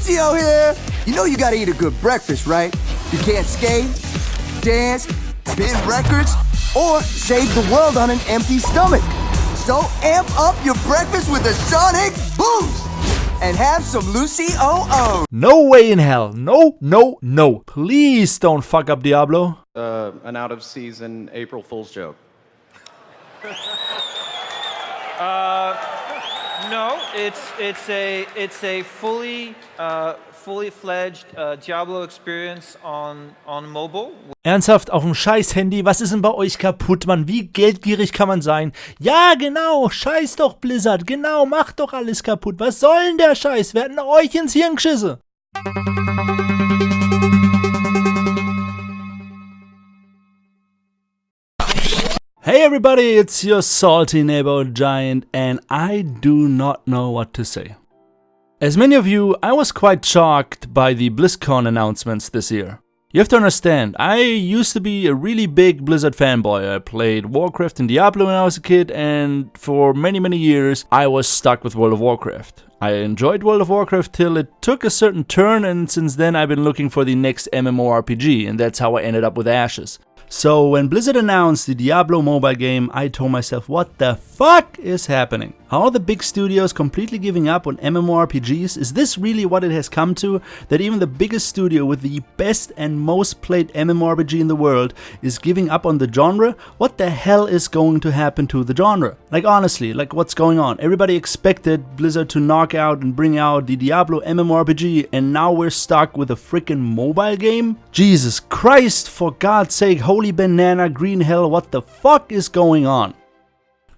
Lucio here. You know you gotta eat a good breakfast, right? You can't skate, dance, spin records, or save the world on an empty stomach. So amp up your breakfast with a Sonic Boost and have some Lucio. No way in hell. No, no, no. Please don't fuck up Diablo. An out-of-season April Fool's joke. No, it's a fully fledged Diablo experience on mobile. Ernsthaft, auf dem scheiß Handy? Was ist denn bei euch kaputt, Mann? Wie geldgierig kann man sein? Ja, genau, scheiß doch Blizzard, genau, macht doch alles kaputt. Was soll denn der Scheiß? Wir hatten euch ins Hirn geschissen. Hey everybody, it's your salty neighbor Giant, and I do not know what to say. As many of you, I was quite shocked by the Blizzcon announcements this year. You have to understand, I used to be a really big Blizzard fanboy. I played Warcraft and Diablo when I was a kid, and for many years I was stuck with World of Warcraft. I enjoyed World of Warcraft till it took a certain turn, and since then I've been looking for the next MMORPG, and that's how I ended up with Ashes. So when Blizzard announced the Diablo mobile game, I told myself, what the fuck is happening? Are the big studios completely giving up on MMORPGs? Is this really what it has come to? That even the biggest studio with the best and most played MMORPG in the world is giving up on the genre? What the hell is going to happen to the genre? Like honestly, like what's going on? Everybody expected Blizzard to knock out and bring out the Diablo MMORPG, and now we're stuck with a freaking mobile game? Jesus Christ, for God's sake, holy banana green hell, what the fuck is going on?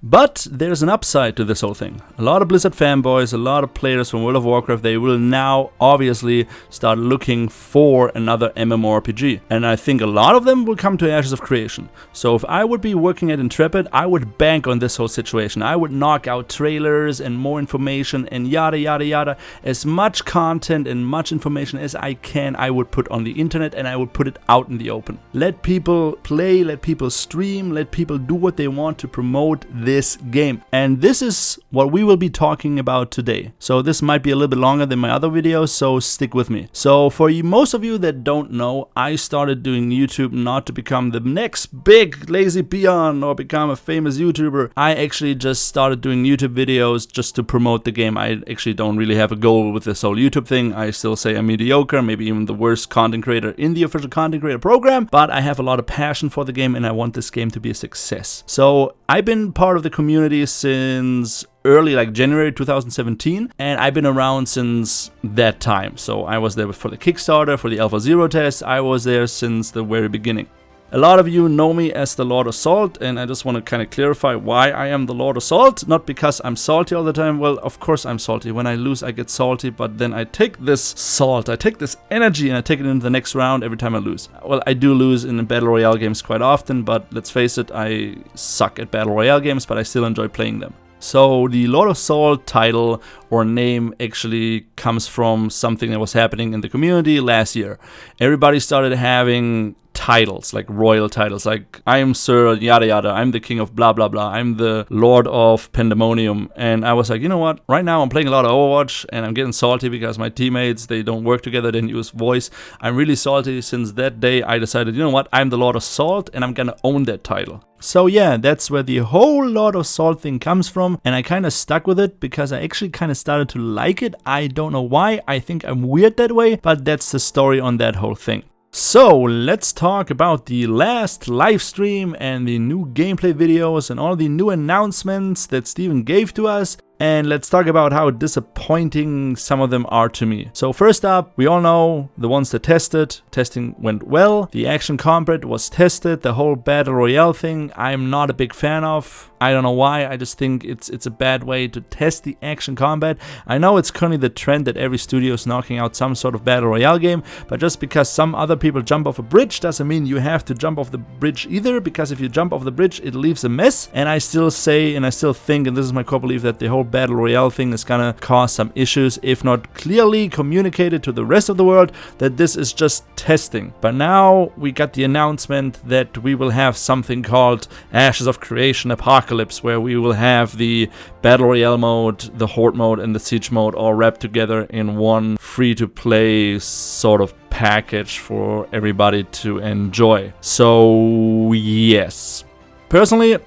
But there's an upside to this whole thing. A lot of Blizzard fanboys, a lot of players from World of Warcraft, they will now obviously start looking for another MMORPG. And I think a lot of them will come to Ashes of Creation. So if I would be working at Intrepid, I would bank on this whole situation. I would knock out trailers and more information and yada yada yada. As much content and much information as I can, I would put on the internet, and I would put it out in the open. Let people play, let people stream, let people do what they want to promote this game. And this is what we will be talking about today. So this might be a little bit longer than my other videos, so stick with me. So for most of you that don't know, I started doing YouTube not to become the next big lazy peon or become a famous YouTuber. I actually just started doing YouTube videos just to promote the game. I actually don't really have a goal with this whole YouTube thing. I still say I'm mediocre, maybe even the worst content creator in the official content creator program, but I have a lot of passion for the game and I want this game to be a success. So I've been part of the community since early, like January 2017, and I've been around since that time. So I was there for the Kickstarter, for the Alpha Zero test. I was there since the very beginning. A lot of you know me as the Lord of Salt, and I just want to kind of clarify why I am the Lord of Salt. Not because I'm salty all the time. Well, of course I'm salty. When I lose, I get salty, but then I take this salt, I take this energy, and I take it into the next round every time I lose. Well, I do lose in Battle Royale games quite often, but let's face it, I suck at Battle Royale games, but I still enjoy playing them. So the Lord of Salt title or name actually comes from something that was happening in the community last year. Everybody started having titles, like royal titles, like I am Sir yada yada, I'm the king of blah blah blah, I'm the Lord of Pandemonium. And I was like, you know what, right now I'm playing a lot of Overwatch and I'm getting salty because my teammates, they don't work together, they didn't use voice. I'm really salty. Since that day I decided, you know what, I'm the Lord of Salt and I'm gonna own that title. So yeah, that's where the whole Lord of Salt thing comes from, and I kind of stuck with it because I actually kind of started to like it. I don't know why, I think I'm weird that way, but that's the story on that whole thing. So let's talk about the last live stream and the new gameplay videos and all the new announcements that Steven gave to us. And let's talk about how disappointing some of them are to me. So first up, we all know the ones that tested. Testing went well. The action combat was tested. The whole Battle Royale thing, I'm not a big fan of. I don't know why. I just think it's a bad way to test the action combat. I know it's currently the trend that every studio is knocking out some sort of Battle Royale game, but just because some other people jump off a bridge doesn't mean you have to jump off the bridge either, because if you jump off the bridge, it leaves a mess. And I still say, and I still think, and this is my core belief, that the whole Battle Royale thing is gonna cause some issues if not clearly communicated to the rest of the world that this is just testing. But now we got the announcement that we will have something called Ashes of Creation Apocalypse Apocalypse, where we will have the Battle Royale mode, the Horde mode, and the Siege mode all wrapped together in one free-to-play sort of package for everybody to enjoy. So, yes. Personally,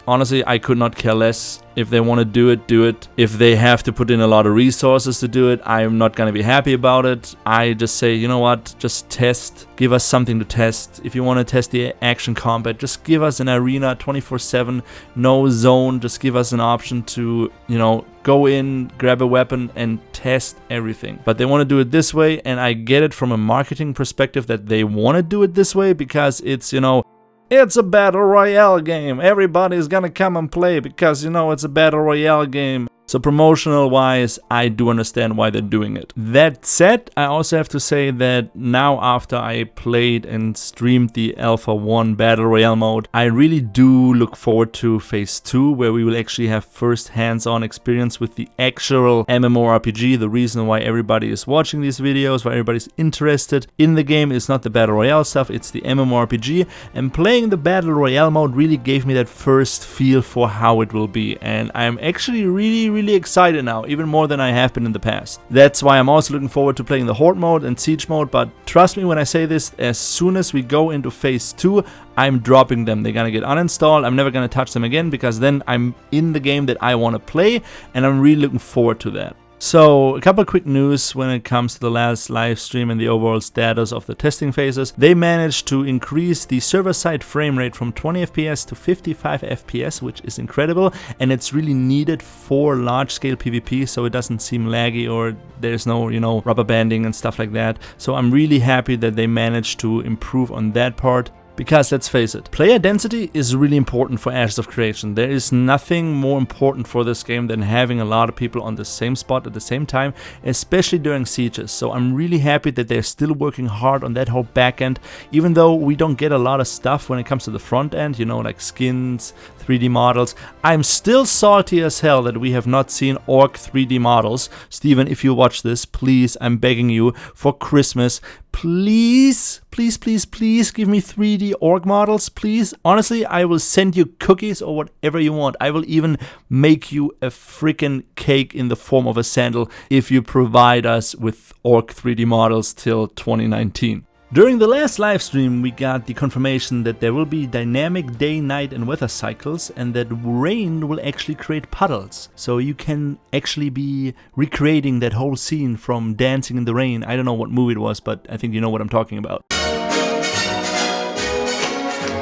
honestly, I could not care less. If they want to do it, do it. If they have to put in a lot of resources to do it, I'm not going to be happy about it. I just say, you know what, just test. Give us something to test. If you want to test the action combat, just give us an arena 24/7, no zone. Just give us an option to, you know, go in, grab a weapon, and test everything. But they want to do it this way, and I get it from a marketing perspective that they want to do it this way because it's, you know, it's a battle royale game. Everybody's gonna come and play because, you know, it's a battle royale game. So promotional wise, I do understand why they're doing it. That said, I also have to say that now after I played and streamed the Alpha 1 Battle Royale mode, I really do look forward to Phase 2, where we will actually have first hands-on experience with the actual MMORPG. The reason why everybody is watching these videos, why everybody's interested in the game is not the Battle Royale stuff, it's the MMORPG. And playing the Battle Royale mode really gave me that first feel for how it will be. And I'm actually really excited now, even more than I have been in the past. That's why I'm also looking forward to playing the Horde mode and Siege mode, but trust me when I say this, as soon as we go into Phase 2, I'm dropping them. They're gonna get uninstalled. I'm never gonna touch them again because then I'm in the game that I want to play, and I'm really looking forward to that. So, a couple of quick news when it comes to the last live stream and the overall status of the testing phases. They managed to increase the server-side frame rate from 20 FPS to 55 FPS, which is incredible, and it's really needed for large-scale PvP, so it doesn't seem laggy or there's no, you know, rubber banding and stuff like that. So I'm really happy that they managed to improve on that part. Because let's face it, player density is really important for Ashes of Creation. There is nothing more important for this game than having a lot of people on the same spot at the same time, especially during sieges. So I'm really happy that they're still working hard on that whole back end, even though we don't get a lot of stuff when it comes to the front end, you know, like skins, 3D models. I'm still salty as hell that we have not seen Orc 3D models. Steven, if you watch this, please, I'm begging you, for Christmas, please give me 3D orc models, please. Honestly, I will send you cookies or whatever you want. I will even make you a freaking cake in the form of a sandal if you provide us with orc 3D models till 2019. During the last live stream, we got the confirmation that there will be dynamic day, night and weather cycles, and that rain will actually create puddles. So you can actually be recreating that whole scene from Dancing in the Rain. I don't know what movie it was, but I think you know what I'm talking about.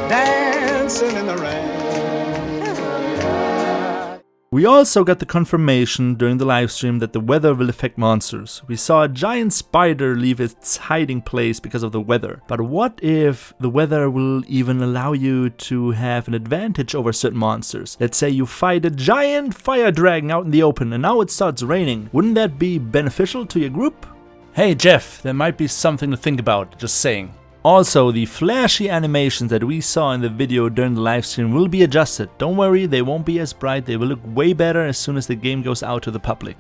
Dancing in the rain. We also got the confirmation during the livestream that the weather will affect monsters. We saw a giant spider leave its hiding place because of the weather. But what if the weather will even allow you to have an advantage over certain monsters? Let's say you fight a giant fire dragon out in the open and now it starts raining. Wouldn't that be beneficial to your group? Hey Jeff, there might be something to think about, just saying. Also, the flashy animations that we saw in the video during the livestream will be adjusted. Don't worry, they won't be as bright, they will look way better as soon as the game goes out to the public.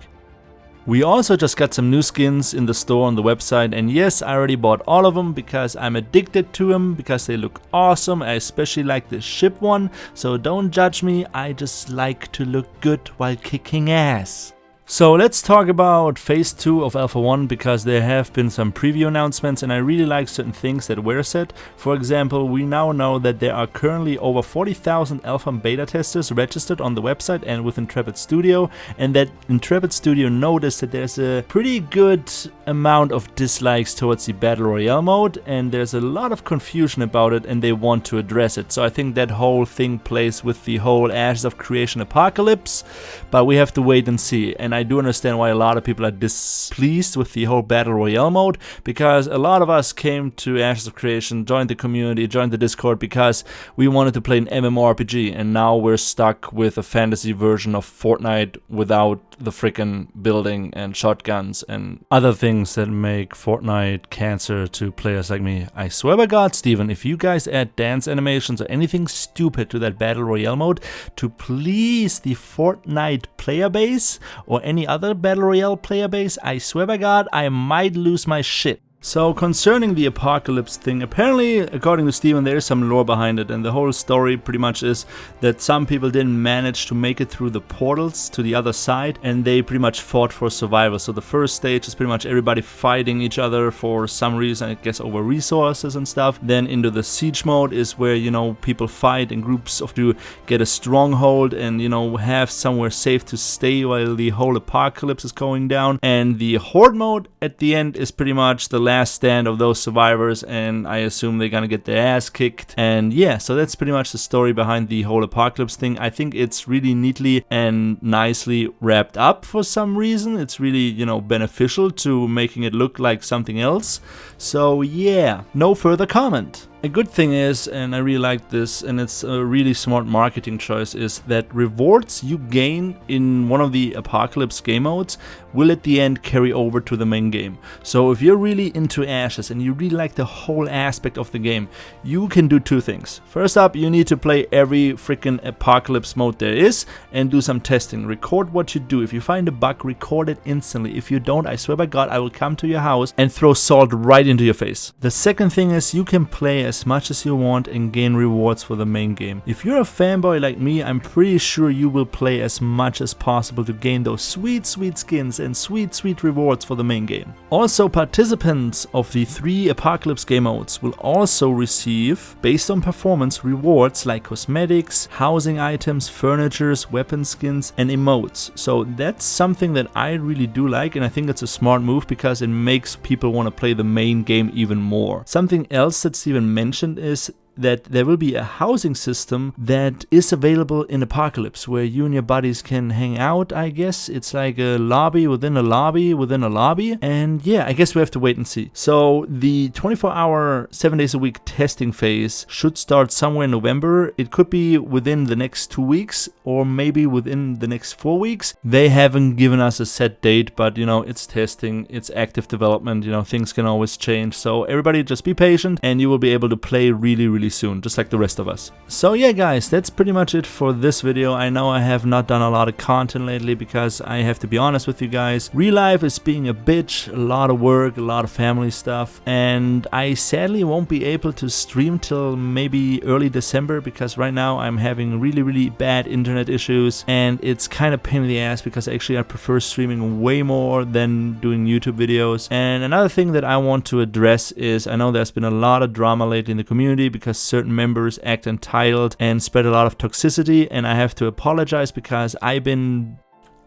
We also just got some new skins in the store on the website, and yes, I already bought all of them because I'm addicted to them, because they look awesome. I especially like the ship one, so don't judge me, I just like to look good while kicking ass. So let's talk about Phase 2 of Alpha 1, because there have been some preview announcements and I really like certain things that were said. For example, we now know that there are currently over 40,000 alpha and beta testers registered on the website and with Intrepid Studio, and that Intrepid Studio noticed that there's a pretty good amount of dislikes towards the Battle Royale mode, and there's a lot of confusion about it and they want to address it. So I think that whole thing plays with the whole Ashes of Creation Apocalypse, but we have to wait and see. And I do understand why a lot of people are displeased with the whole Battle Royale mode, because a lot of us came to Ashes of Creation, joined the community, joined the Discord because we wanted to play an MMORPG, and now we're stuck with a fantasy version of Fortnite without the frickin' building and shotguns and other things that make Fortnite cancer to players like me. I swear by God, Steven, if you guys add dance animations or anything stupid to that Battle Royale mode to please the Fortnite player base or any other Battle Royale player base, I swear by God, I might lose my shit. So concerning the Apocalypse thing, apparently according to Steven there is some lore behind it, and the whole story pretty much is that some people didn't manage to make it through the portals to the other side, and they pretty much fought for survival. So the first stage is pretty much everybody fighting each other for some reason, I guess over resources and stuff. Then into the siege mode is where, you know, people fight in groups of to get a stronghold and, you know, have somewhere safe to stay while the whole apocalypse is going down. And the horde mode at the end is pretty much the last stand of those survivors, and I assume they're gonna get their ass kicked. And yeah, so that's pretty much the story behind the whole apocalypse thing. I think it's really neatly and nicely wrapped up for some reason. It's really, you know, beneficial to making it look like something else. So yeah, no further comment. A good thing is, and I really like this, and it's a really smart marketing choice, is that rewards you gain in one of the Apocalypse game modes will at the end carry over to the main game. So if you're really into Ashes and you really like the whole aspect of the game, you can do two things. First up, you need to play every freaking Apocalypse mode there is and do some testing. Record what you do. If you find a bug, record it instantly. If you don't, I swear by God, I will come to your house and throw salt right into your face. The second thing is you can play as much as you want and gain rewards for the main game. If you're a fanboy like me, I'm pretty sure you will play as much as possible to gain those sweet skins and sweet rewards for the main game. Also, participants of the 3 Apocalypse game modes will also receive, based on performance, rewards like cosmetics, housing items, furnitures, weapon skins, and emotes. So that's something that I really do like, and I think it's a smart move because it makes people want to play the main game even more. Something else that Steven mentioned is that there will be a housing system that is available in Apocalypse where you and your buddies can hang out, I guess. It's like a lobby within a lobby within a lobby. And yeah, I guess we have to wait and see. So the 24-hour, 7 days a week testing phase should start somewhere in November. It could be within the next 2 weeks or maybe within the next 4 weeks. They haven't given us a set date, but you know, it's testing, it's active development, you know, things can always change. So everybody just be patient and you will be able to play really soon, just like the rest of us. So yeah guys, that's pretty much it for this video. I know I have not done a lot of content lately because I have to be honest with you guys, real life is being a bitch, a lot of work, a lot of family stuff, and I sadly won't be able to stream till maybe early December because right now I'm having really bad internet issues and it's kind of pain in the ass because actually I prefer streaming way more than doing YouTube videos. And another thing that I want to address is, I know there's been a lot of drama lately in the community because certain members act entitled and spread a lot of toxicity, and I have to apologize because I've been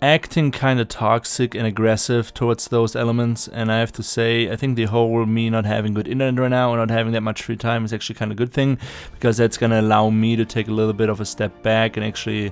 acting kind of toxic and aggressive towards those elements. And I have to say, I think the whole me not having good internet right now and not having that much free time is actually kind of a good thing, because that's going to allow me to take a little bit of a step back and actually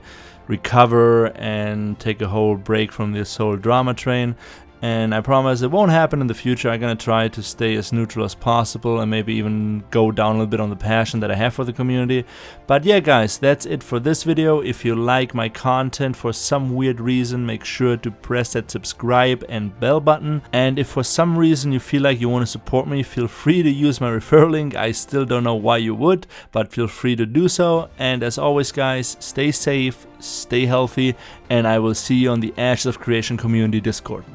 recover and take a whole break from this whole drama train. And I promise it won't happen in the future. I'm gonna try to stay as neutral as possible and maybe even go down a little bit on the passion that I have for the community. But yeah guys, that's it for this video. If you like my content for some weird reason, make sure to press that subscribe and bell button. And if for some reason you feel like you want to support me, feel free to use my referral link. I still don't know why you would, but feel free to do so. And as always guys, stay safe, stay healthy, and I will see you on the Ashes of Creation community Discord.